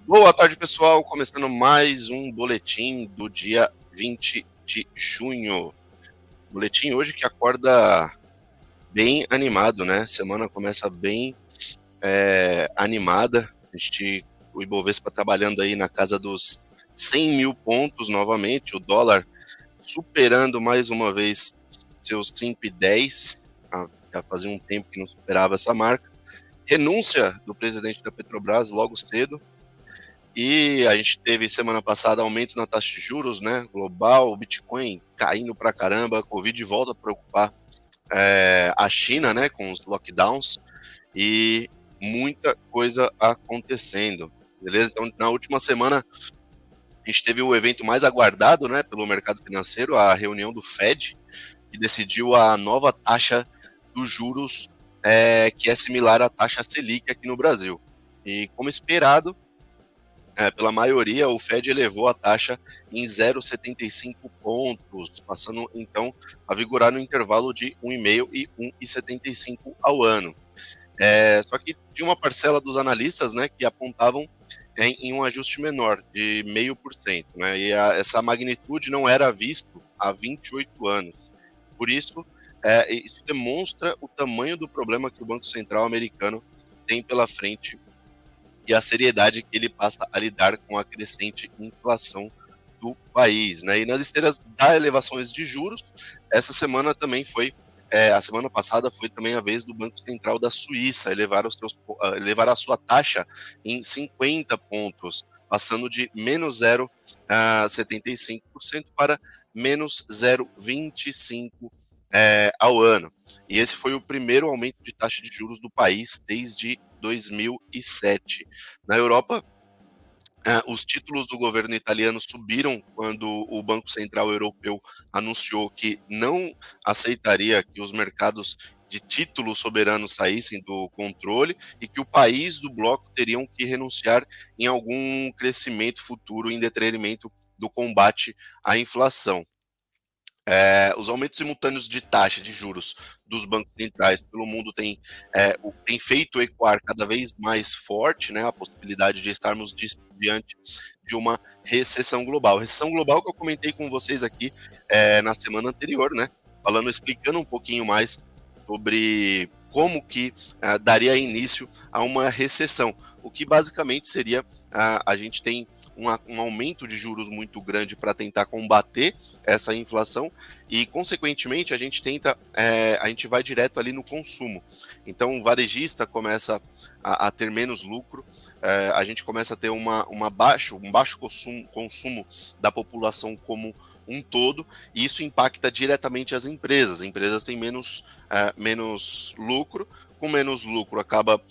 Boa tarde, pessoal. Começando mais um boletim do dia 20 de junho. Boletim hoje que acorda bem animado, né? Semana começa bem animada. O Ibovespa trabalhando aí na casa dos 100 mil pontos novamente. O dólar superando mais uma vez seus 5,10. Já fazia um tempo que não superava essa marca. Renúncia do presidente da Petrobras logo cedo. E a gente teve semana passada aumento na taxa de juros, né? Global, o Bitcoin caindo pra caramba, a Covid volta a preocupar a China, né? Com os lockdowns e muita coisa acontecendo, beleza? Então, na última semana, a gente teve o evento mais aguardado, né? Pelo mercado financeiro, a reunião do Fed, que decidiu a nova taxa dos juros, que é similar à taxa Selic aqui no Brasil. E como esperado, pela maioria, o Fed elevou a taxa em 0,75 pontos, passando então a vigorar no intervalo de 1,5 e 1,75 ao ano. Só que tinha uma parcela dos analistas, né, que apontavam em um ajuste menor, de 0,5%, né, e essa magnitude não era visto há 28 anos. Por isso, isso demonstra o tamanho do problema que o Banco Central americano tem pela frente e a seriedade que ele passa a lidar com a crescente inflação do país, né? E nas esteiras das elevações de juros, essa semana também foi, a semana passada foi também a vez do Banco Central da Suíça elevar a sua taxa em 50 pontos, passando de menos 0,75% para menos 0,25% ao ano. E esse foi o primeiro aumento de taxa de juros do país desde 2007. Na Europa, os títulos do governo italiano subiram quando o Banco Central Europeu anunciou que não aceitaria que os mercados de títulos soberanos saíssem do controle e que o país do bloco teriam que renunciar em algum crescimento futuro em detrimento do combate à inflação. Os aumentos simultâneos de taxa de juros dos bancos centrais pelo mundo tem feito ecoar cada vez mais forte, né, a possibilidade de estarmos diante de uma recessão global. Recessão global que eu comentei com vocês aqui na semana anterior, né, explicando um pouquinho mais sobre como que daria início a uma recessão, o que basicamente seria a gente tem um aumento de juros muito grande para tentar combater essa inflação e, consequentemente, a gente vai direto ali no consumo. Então, o varejista começa a ter menos lucro, a gente começa a ter um baixo consumo da população como um todo, e isso impacta diretamente as empresas. As empresas têm menos lucro, com menos lucro acaba,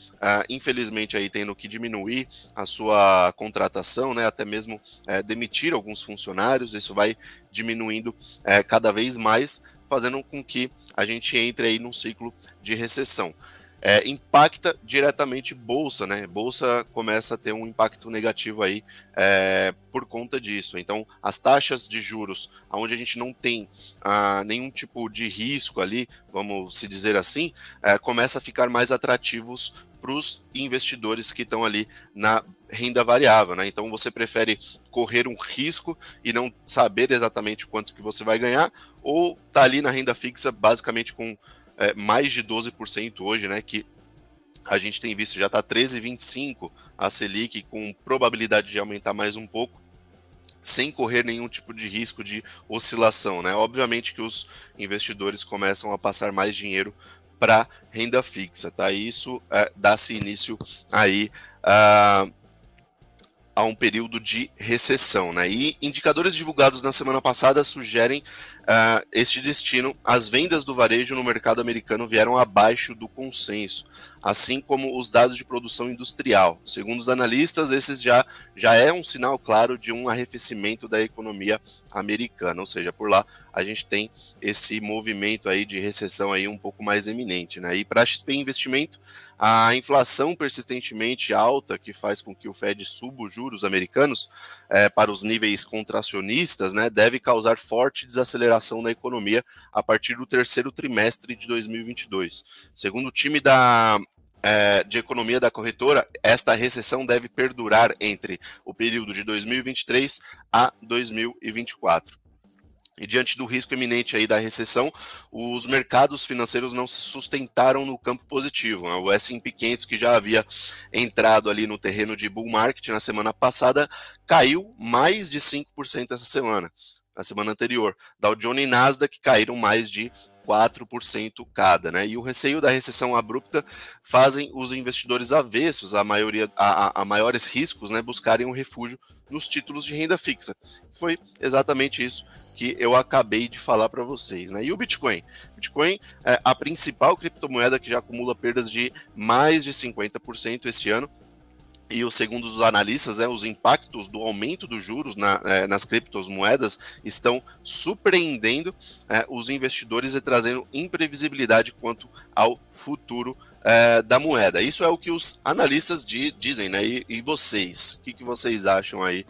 infelizmente, aí tendo que diminuir a sua contratação, né, até mesmo demitir alguns funcionários. Isso vai diminuindo cada vez mais, fazendo com que a gente entre aí num ciclo de recessão. Impacta diretamente bolsa, né? Bolsa começa a ter um impacto negativo aí por conta disso. Então, as taxas de juros, onde a gente não tem nenhum tipo de risco ali, vamos se dizer assim, começa a ficar mais atrativos para os investidores que estão ali na renda variável, né? Então, você prefere correr um risco e não saber exatamente quanto que você vai ganhar, ou tá ali na renda fixa, basicamente com mais de 12% hoje, né, que a gente tem visto já está 13,25 a Selic, com probabilidade de aumentar mais um pouco, sem correr nenhum tipo de risco de oscilação, né? Obviamente que os investidores começam a passar mais dinheiro para renda fixa, tá? E isso dá-se início aí a um período de recessão, né? E indicadores divulgados na semana passada sugerem este destino. As vendas do varejo no mercado americano vieram abaixo do consenso, assim como os dados de produção industrial. Segundo os analistas, esses já é um sinal claro de um arrefecimento da economia americana, ou seja, por lá a gente tem esse movimento aí de recessão aí um pouco mais eminente, né? E para a XP Investimento, a inflação persistentemente alta, que faz com que o Fed suba os juros americanos para os níveis contracionistas, né, deve causar forte desaceleração na economia a partir do terceiro trimestre de 2022. Segundo o time da de economia da corretora, esta recessão deve perdurar entre o período de 2023 a 2024. E diante do risco iminente aí da recessão, os mercados financeiros não se sustentaram no campo positivo. O S&P 500, que já havia entrado ali no terreno de bull market na semana passada, caiu mais de 5% essa semana, na semana anterior. Dow Jones e Nasdaq caíram mais de 4% cada, né? E o receio da recessão abrupta fazem os investidores avessos a maiores riscos, né, buscarem um refúgio nos títulos de renda fixa. Foi exatamente isso que eu acabei de falar para vocês, né? E o Bitcoin? Bitcoin é a principal criptomoeda que já acumula perdas de mais de 50% este ano. E segundo os analistas, os impactos do aumento dos juros nas criptomoedas estão surpreendendo os investidores e trazendo imprevisibilidade quanto ao futuro da moeda. Isso é o que os analistas dizem, né? E vocês? O que vocês acham aí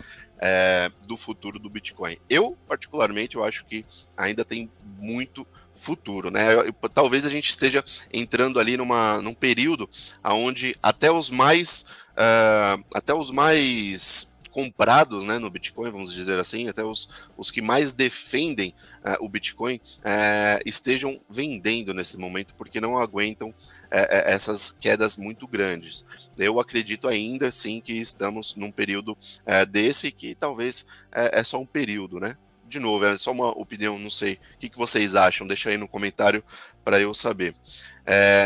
do futuro do Bitcoin? Eu, particularmente, eu acho que ainda tem muito futuro, né? Talvez a gente esteja entrando ali num período onde até os mais comprados, né, no Bitcoin, vamos dizer assim, até os que mais defendem o Bitcoin estejam vendendo nesse momento, porque não aguentam essas quedas muito grandes. Eu acredito ainda sim que estamos num período desse, que talvez é só um período, né? De novo, é só uma opinião, não sei. O que vocês acham? Deixa aí no comentário para eu saber.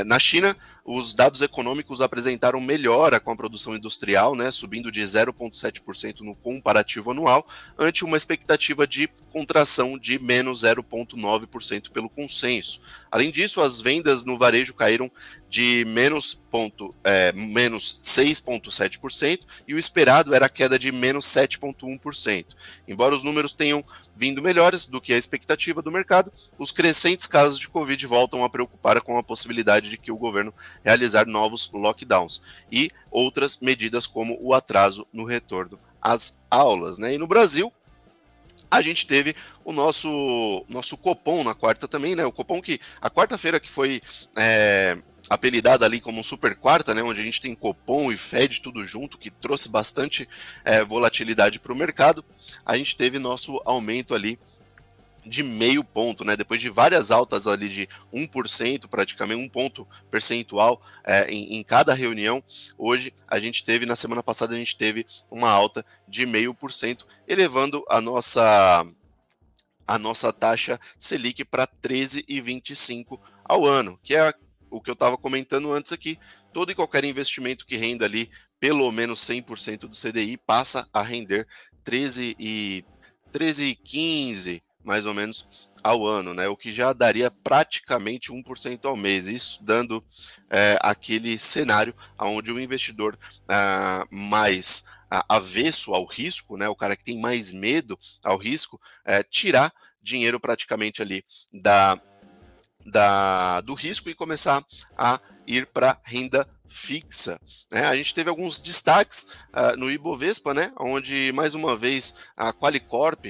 Na China, os dados econômicos apresentaram melhora com a produção industrial, né, subindo de 0,7% no comparativo anual, ante uma expectativa de contração de menos 0,9% pelo consenso. Além disso, as vendas no varejo caíram de menos 6,7% e o esperado era a queda de menos 7,1%. Embora os números tenham vindo melhores do que a expectativa do mercado, os crescentes casos de Covid voltam a preocupar com a possibilidade de que o governo realizar novos lockdowns e outras medidas como o atraso no retorno às aulas, né? E no Brasil, a gente teve o nosso Copom na quarta também, né? O Copom que a quarta-feira que foi apelidada ali como super quarta, né, onde a gente tem Copom e Fed tudo junto, que trouxe bastante volatilidade para o mercado. A gente teve nosso aumento ali de meio ponto, né? Depois de várias altas ali de 1%, praticamente 1 ponto percentual em cada reunião. Hoje a gente teve, na semana passada a gente teve uma alta de 0,5%, elevando a nossa taxa Selic para 13,25 ao ano, que é o que eu estava comentando antes aqui. Todo e qualquer investimento que renda ali pelo menos 100% do CDI passa a render 13,15 mais ou menos ao ano, né? O que já daria praticamente 1% ao mês, isso dando aquele cenário onde o investidor mais avesso ao risco, né? O cara que tem mais medo ao risco, tirar dinheiro praticamente ali do risco e começar a ir para renda fixa, né? A gente teve alguns destaques no Ibovespa, né? Onde mais uma vez a Qualicorp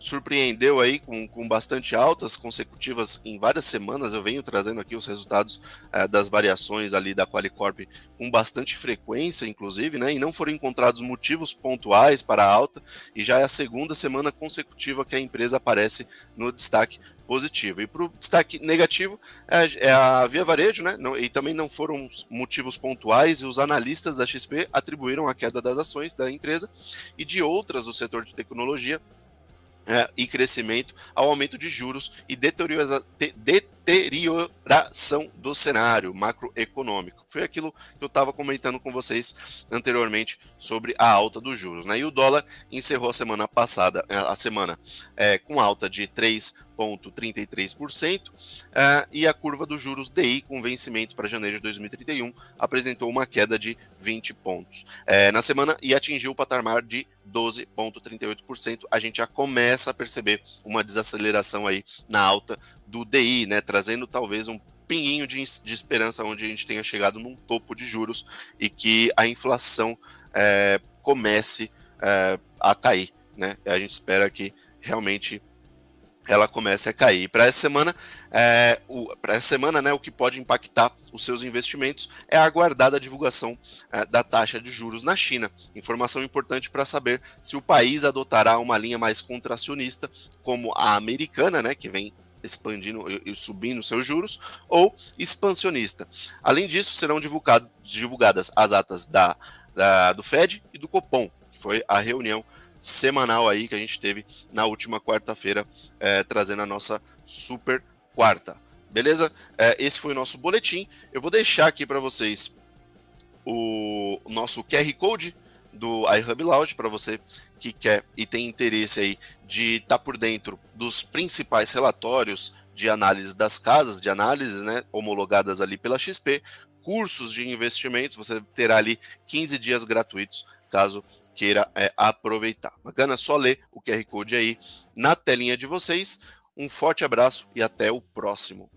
surpreendeu aí com bastante altas consecutivas em várias semanas. Eu venho trazendo aqui os resultados das variações ali da Qualicorp com bastante frequência, inclusive, né? E não foram encontrados motivos pontuais para a alta, e já é a segunda semana consecutiva que a empresa aparece no destaque positivo. E para o destaque negativo é a Via Varejo, né? E também não foram motivos pontuais, e os analistas da XP atribuíram a queda das ações da empresa e de outras do setor de tecnologia e crescimento ao aumento de juros e deterioração do cenário macroeconômico. Foi aquilo que eu estava comentando com vocês anteriormente sobre a alta dos juros, né? E o dólar encerrou a semana passada, com alta de 3,33%, e a curva dos juros DI com vencimento para janeiro de 2031 apresentou uma queda de 20 pontos na semana e atingiu o patamar de 12,38%. A gente já começa a perceber uma desaceleração aí na alta do DI, né, trazendo talvez um pinguinho de esperança onde a gente tenha chegado num topo de juros e que a inflação comece a cair, né? A gente espera que realmente ela comece a cair. Para essa semana, né, o que pode impactar os seus investimentos é a aguardada divulgação da taxa de juros na China. Informação importante para saber se o país adotará uma linha mais contracionista, como a americana, né, que vem expandindo e subindo seus juros, ou expansionista. Além disso, serão divulgadas as atas do Fed e do Copom, que foi a reunião semanal aí que a gente teve na última quarta-feira, trazendo a nossa super quarta. Beleza? Esse foi o nosso boletim. Eu vou deixar aqui para vocês o nosso QR Code do iHub Lounge para você que quer e tem interesse aí de estar por dentro dos principais relatórios de análise das casas de análise, né, homologadas ali pela XP, cursos de investimentos, você terá ali 15 dias gratuitos, caso queira aproveitar. Bacana? Só ler o QR Code aí na telinha de vocês. Um forte abraço e até o próximo.